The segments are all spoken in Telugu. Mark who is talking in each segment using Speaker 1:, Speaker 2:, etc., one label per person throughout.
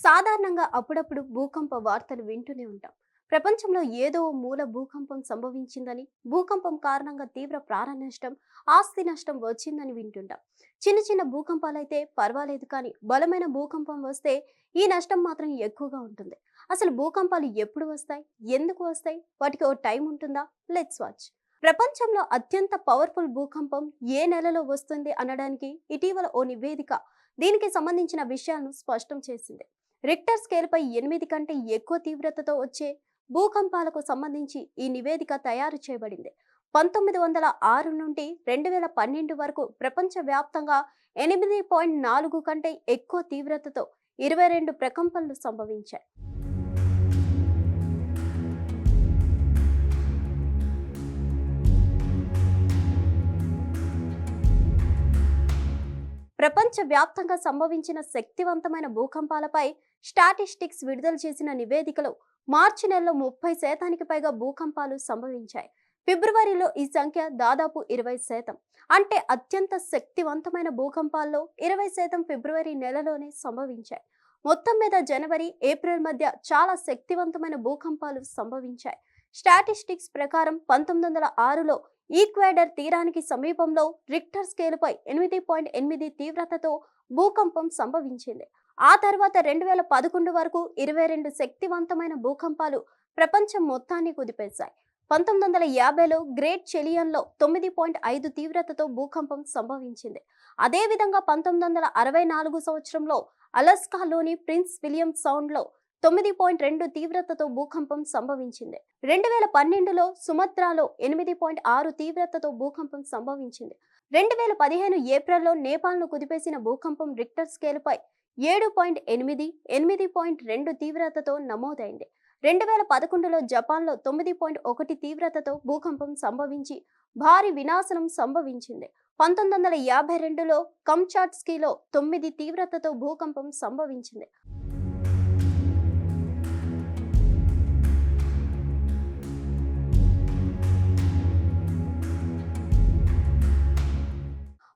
Speaker 1: సాధారణంగా అప్పుడప్పుడు భూకంప వార్తలు వింటూనే ఉంటాం. ప్రపంచంలో ఏదో ఓ మూల భూకంపం సంభవించిందని, భూకంపం కారణంగా తీవ్ర ప్రాణ నష్టం, ఆస్తి నష్టం వచ్చిందని వింటుంటాం. చిన్న చిన్న భూకంపాలైతే పర్వాలేదు, కానీ బలమైన భూకంపం వస్తే ఈ నష్టం మాత్రం ఎక్కువగా ఉంటుంది. అసలు భూకంపాలు ఎప్పుడు వస్తాయి, ఎందుకు వస్తాయి, వాటికి ఓ టైం ఉంటుందా? Let's watch. ప్రపంచంలో అత్యంత పవర్ఫుల్ భూకంపం ఏ నెలలో వస్తుంది అనడానికి ఇటీవల ఓ నివేదిక దీనికి సంబంధించిన విషయాలను స్పష్టం చేసింది. రిక్టర్ స్కేల్పై 8 కంటే ఎక్కువ తీవ్రతతో వచ్చే భూకంపాలకు సంబంధించి ఈ నివేదిక తయారు చేయబడింది. 1906 నుండి 2012 వరకు ప్రపంచవ్యాప్తంగా 8.4 కంటే ఎక్కువ తీవ్రతతో 22 ప్రకంపనలు సంభవించాయి. ప్రపంచవ్యాప్తంగా సంభవించిన శక్తివంతమైన భూకంపాలపై స్టాటిస్టిక్స్ విడుదల చేసిన నివేదికలో మార్చి నెలలో 30% పైగా భూకంపాలు సంభవించాయి. ఫిబ్రవరిలో ఈ సంఖ్య దాదాపు 20%. అంటే అత్యంత శక్తివంతమైన భూకంపాల్లో 20% ఫిబ్రవరి నెలలోనే సంభవించాయి. మొత్తం మీద జనవరి, ఏప్రిల్ మధ్య చాలా శక్తివంతమైన భూకంపాలు సంభవించాయి. స్టాటిస్టిక్స్ ప్రకారం 1906లో ఈక్వెడార్ తీరానికి సమీపంలో రిక్టర్ స్కేలుపై 8.8 తీవ్రతతో భూకంపం సంభవించింది. ఆ తర్వాత 2011 వరకు 22 శక్తివంతమైన భూకంపాలు ప్రపంచం మొత్తాన్ని కుదిపేశాయి. 1950లో గ్రేట్ చెలియన్లో 9.5 తీవ్రతతో భూకంపం సంభవించింది. అదేవిధంగా 1964 సంవత్సరంలో అలస్కాలోని ప్రిన్స్ విలియం సౌండ్లో 9.2 తీవ్రతతో భూకంపం సంభవించింది. 2012లో సుమత్రాలో 8.6 తీవ్రతతో భూకంపం సంభవించింది. 2015 ఏప్రిల్లో నేపాల్ను కుదిపేసిన భూకంపం రిక్టర్ స్కేలుపై 7.8, 8.2 తీవ్రతతో నమోదైంది. 2011లో జపాన్లో 9.1 తీవ్రతతో భూకంపం సంభవించి భారీ వినాశనం సంభవించింది. 1952లో కంచాట్స్కీలో 9 తీవ్రతతో భూకంపం సంభవించింది.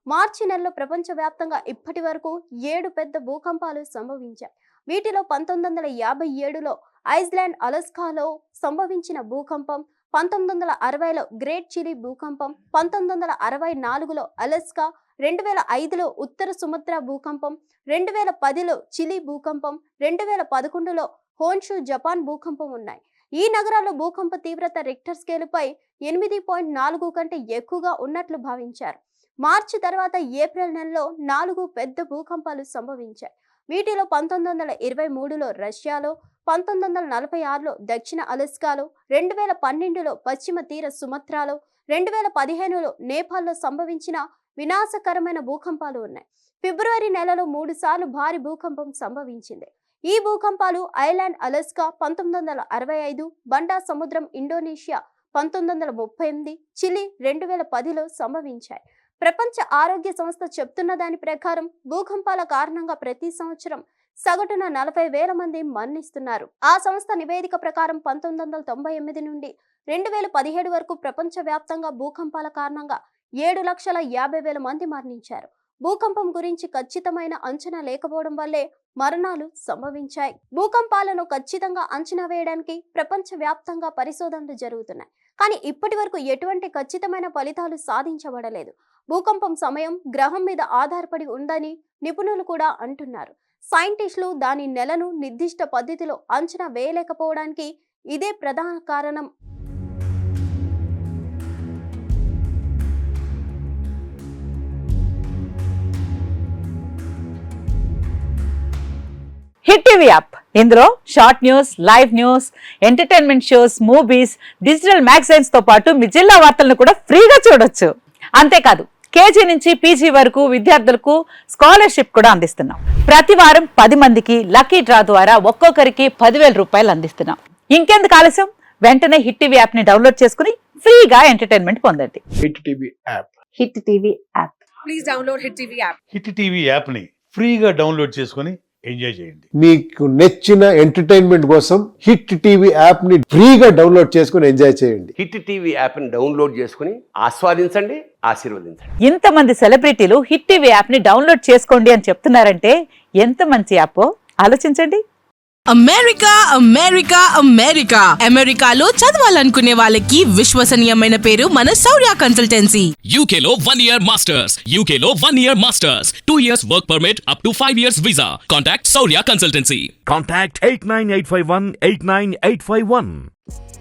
Speaker 1: మార్చి నెలలో ప్రపంచవ్యాప్తంగా ఇప్పటి వరకు 7 పెద్ద భూకంపాలు సంభవించాయి. వీటిలో 1957లో ఐస్లాండ్ అలస్కాలో సంభవించిన భూకంపం, 1960లో గ్రేట్ చిలీ భూకంపం, 1964లో అలస్కా, 2005లో ఉత్తర సుమత్రా భూకంపం, 2010లో చిలీ భూకంపం, 2011లో హోన్షు జపాన్ భూకంపం ఉన్నాయి. ఈ నగరాల్లో భూకంప తీవ్రత రిక్టర్ స్కేలుపై 8.4 కంటే ఎక్కువగా ఉన్నట్లు భావించారు. మార్చి తర్వాత ఏప్రిల్ నెలలో 4 పెద్ద భూకంపాలు సంభవించాయి. వీటిలో 1923లో రష్యాలో, 1946లో దక్షిణ అలస్కాలో, 2012లో పశ్చిమ తీర సుమత్రాలో, 2015లో నేపాల్లో సంభవించిన వినాశకరమైన భూకంపాలు ఉన్నాయి. ఫిబ్రవరి నెలలో 3 సార్లు భారీ భూకంపం సంభవించింది. ఈ భూకంపాలు ఐలాండ్ అలస్కా 1965, బండా సముద్రం ఇండోనేషియా 1938, చిలీ 2010లో సంభవించాయి. ప్రపంచ ఆరోగ్య సంస్థ చెప్తున్న దాని ప్రకారం భూకంపాల కారణంగా ప్రతి సంవత్సరం సగటున 40,000 మంది మరణిస్తున్నారు. ఆ సంస్థ నివేదిక ప్రకారం 1998 నుండి 2017 వరకు ప్రపంచవ్యాప్తంగా భూకంపాల కారణంగా 7,50,000 మంది మరణించారు. భూకంపం గురించి ఖచ్చితమైన అంచనా లేకపోవడం వల్లే మరణాలు సంభవించాయి. భూకంపాలను ఖచ్చితంగా అంచనా వేయడానికి ప్రపంచవ్యాప్తంగా పరిశోధనలు జరుగుతున్నాయి. కానీ ఇప్పటి వరకు ఎటువంటి ఖచ్చితమైన ఫలితాలు సాధించబడలేదు. భూకంపం సమయం గ్రహం మీద ఆధారపడి ఉందని నిపుణులు కూడా అంటున్నారు. సైంటిస్టులు దాని నెలను నిర్దిష్ట పద్ధతిలో అంచనా వేయలేకపోవడానికి ఇదే ప్రధాన కారణం.
Speaker 2: హిట్ టీవీ యాప్, ఇందులో short news, live news, entertainment shows, movies, digital magazines తో పాటు మీ జిల్లా వార్తలను కూడా ఫ్రీగా చూడొచ్చు. అంతేకాదు, కేజీ నుంచి పీజీ వరకు విద్యార్థులకు స్కాలర్షిప్ కూడా అందిస్తున్నాం. ప్రతి వారం 10 మందికి లక్కీ డ్రా ద్వారా ఒక్కొక్కరికి 10,000 రూపాయలు అందిస్తున్నాం. ఇంకెందుకు ఆలస్యం, వెంటనే హిట్ టీవీ యాప్ ని డౌన్లోడ్ చేసుకుని ఫ్రీగా ఎంటర్టైన్మెంట్ పొందండి.
Speaker 3: Hit TV app.
Speaker 2: Hit TV app.
Speaker 4: Please download hit TV app.
Speaker 3: Hit TV app ని ఫ్రీగా డౌన్లోడ్ చేసుకొని ఎంజాయ్ చేయండి.
Speaker 5: మీకు నచ్చిన ఎంటర్టైన్మెంట్ కోసం హిట్ టీవీ యాప్ ని ఫ్రీగా డౌన్లోడ్ చేసుకుని ఎంజాయ్ చేయండి.
Speaker 6: హిట్ టీవీ యాప్ ని డౌన్లోడ్ చేసుకుని ఆస్వాదించండి, ఆశీర్వదించండి.
Speaker 2: ఇంతమంది సెలబ్రిటీలు హిట్ టీవీ యాప్ ని డౌన్లోడ్ చేసుకోండి అని చెప్తున్నారంటే ఎంత మంచి యాప్ ఆలోచించండి.
Speaker 7: అమెరికా అమెరికా అమెరికా అమెరికాలో చదవాలనుకునే వాళ్ళకి విశ్వసనీయమైన పేరు మన శౌర్య consultancy.
Speaker 8: UK Law 1 Year Masters. UK Law 1 Year Masters. 2 years work permit up to 5 years visa. Contact Saurya Consultancy.
Speaker 9: Contact 89851 89851.